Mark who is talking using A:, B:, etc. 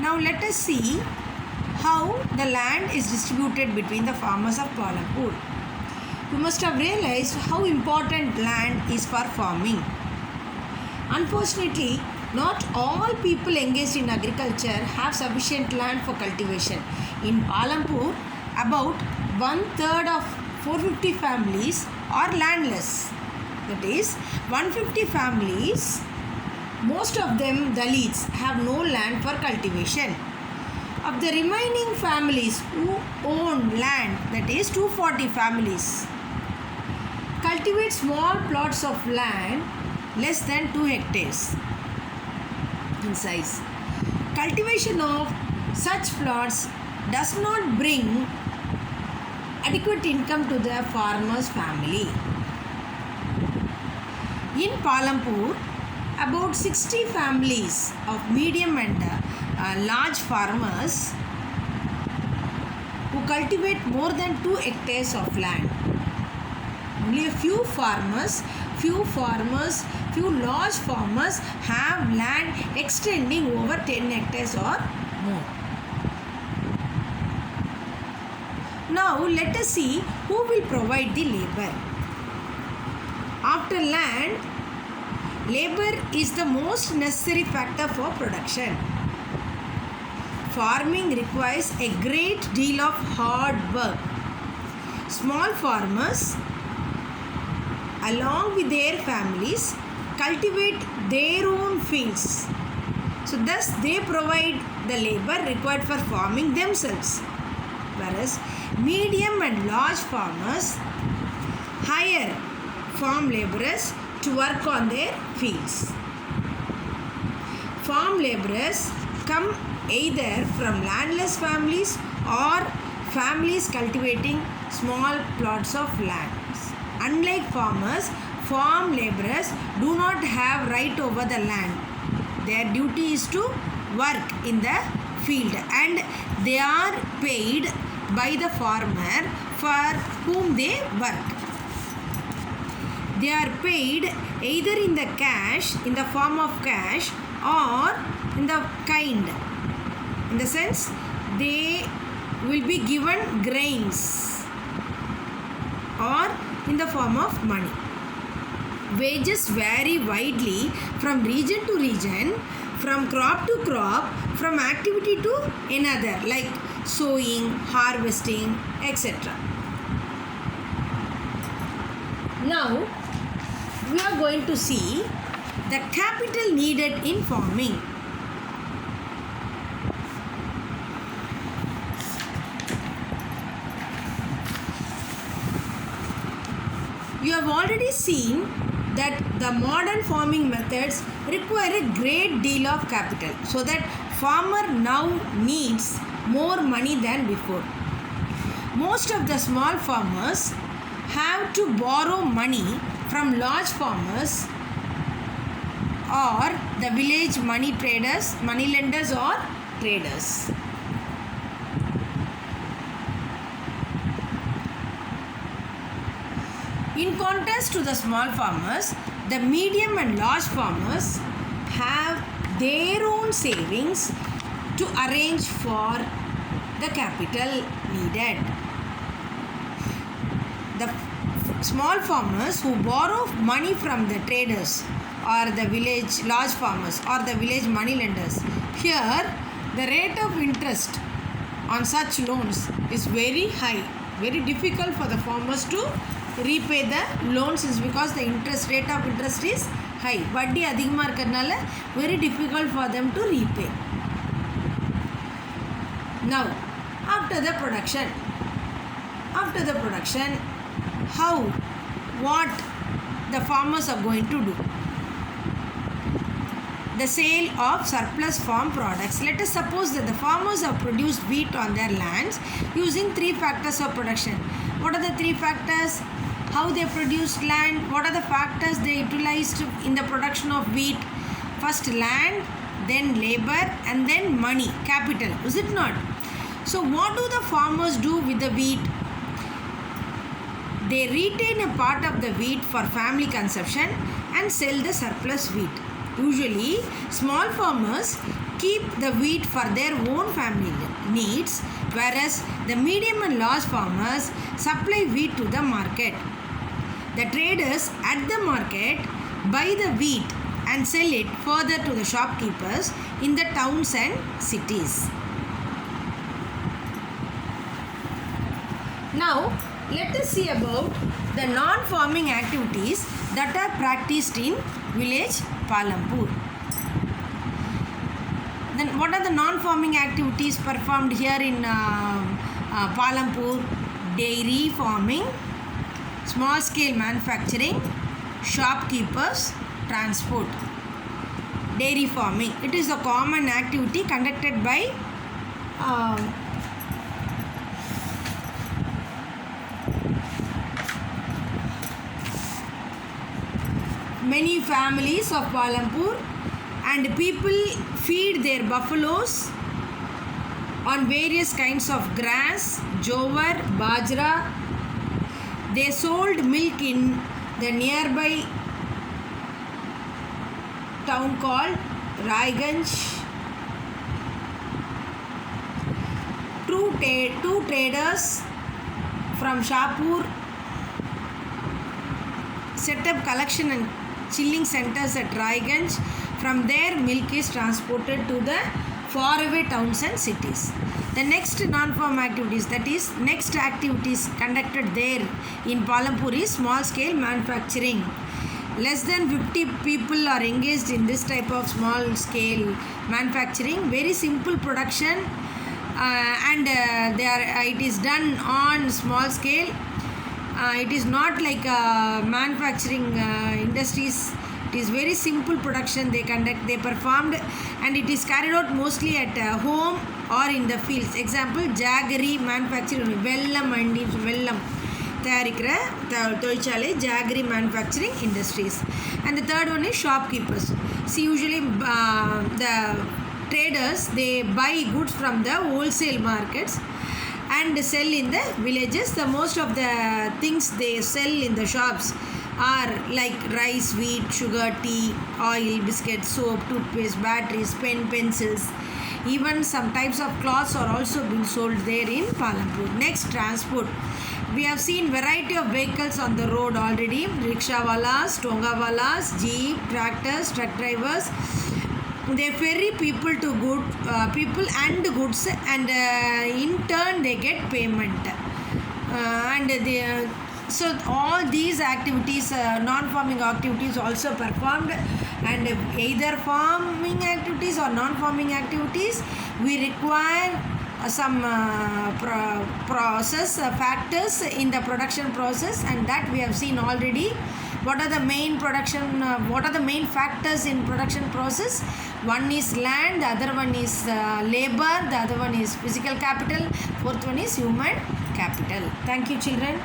A: Now let us see how the land is distributed between the farmers of Palampur. You must have realized how important land is for farming. Unfortunately, not all people engaged in agriculture have sufficient land for cultivation. In Palampur, about 1/3 of 450 families are landless. That is, 150 families, most of them Dalits, have no land for cultivation. Of the remaining families who own land, that is 240 families, cultivate small plots of land less than 2 hectares in size. Cultivation of such plots does not bring adequate income to the farmer's family. In Palampur, about 60 families of medium and large farmers who cultivate more than 2 hectares of land. Only a few large farmers have land extending over 10 hectares or more. Now let us see who will provide the labor. After land, labor is the most necessary factor for production. Farming requires a great deal of hard work. Small farmers, along with their families, cultivate their own fields. So thus they provide the labor required for farming themselves. Whereas medium and large farmers hire farm laborers to work on their fields. Farm laborers come either from landless families or families cultivating small plots of land. Unlike farmers, farm laborers do not have right over the land. Their duty is to work in the field, and they are paid by the farmer for whom they work. They are paid either in the cash, in the form of cash, or in the kind. In the sense, they will be given grains or in the form of money. Wages vary widely from region to region, from crop to crop, from activity to another, like sowing, harvesting, etc. Now, we are going to see the capital needed in farming. You have already seen that the modern farming methods require a great deal of capital, so that farmer now needs more money than before. Most of the small farmers have to borrow money from large farmers or the village money traders, money lenders or traders. In contrast to the small farmers, the medium and large farmers have their own savings to arrange for the capital needed. The small farmers who borrow money from the traders or the village large farmers or the village money lenders, here the rate of interest on such loans is very high. Very difficult for the farmers to repay the loans is because the rate of interest is high. Vaddi adhigama irukadnala very difficult for them to repay. Now, after the production, what the farmers are going to do? The sale of surplus farm products. Let us suppose that the farmers have produced wheat on their lands using 3 factors of production. What are the 3 factors? How they produced land, what are the factors they utilized in the production of wheat? First land, then labor, and then money, capital, is it not? So what do the farmers do with the wheat? They retain a part of the wheat for family consumption and sell the surplus wheat. Usually, small farmers keep the wheat for their own family needs, whereas the medium and large farmers supply wheat to the market. The traders at the market buy the wheat and sell it further to the shopkeepers in the towns and cities. Now, let us see about the non-farming activities that are practiced in village Palampur. Then what are the non-farming activities performed here in Palampur? Dairy farming, small-scale manufacturing, shopkeepers, transport. Dairy farming. It is a common activity conducted by many families of Palampur, and people feed their buffaloes on various kinds of grass, jowar, bajra. They sold milk in the nearby town called Raiganj. Two traders from Shapur set up collection and chilling centers at Raiganj. From there, milk is transported to the faraway towns and cities. The next non-farm activities, that is next activities conducted there in Palampur is small-scale manufacturing. Less than 50 people are engaged in this type of small-scale manufacturing. Very simple production, and it is done on small scale. It is not like manufacturing industries. It is very simple production they performed, and it is carried out mostly at home or in the fields. Example, jaggery manufacturing, vellam and vellam தயாரிக்கிற தொழிற்சாலை, jaggery manufacturing industries. And the third one is shopkeepers. See, usually the traders, they buy goods from the wholesale markets and sell in the villages. The most of the things they sell in the shops are like rice, wheat, sugar, tea, oil, biscuits, soap, toothpaste, batteries, pencils. Even some types of cloths are also being sold there in Palampur. Next, transport. We have seen variety of vehicles on the road already. Rickshawalas, tongawalas, jeep, tractors, truck drivers. They ferry people to people and goods, and in turn they get payment. So all these activities, non-farming activities also performed, and either farming activities or non-farming activities, we require some process factors in the production process, and that we have seen already. What are the main factors in production process? One is land, the other one is labor, the other one is physical capital, fourth one is human capital. Thank you, children.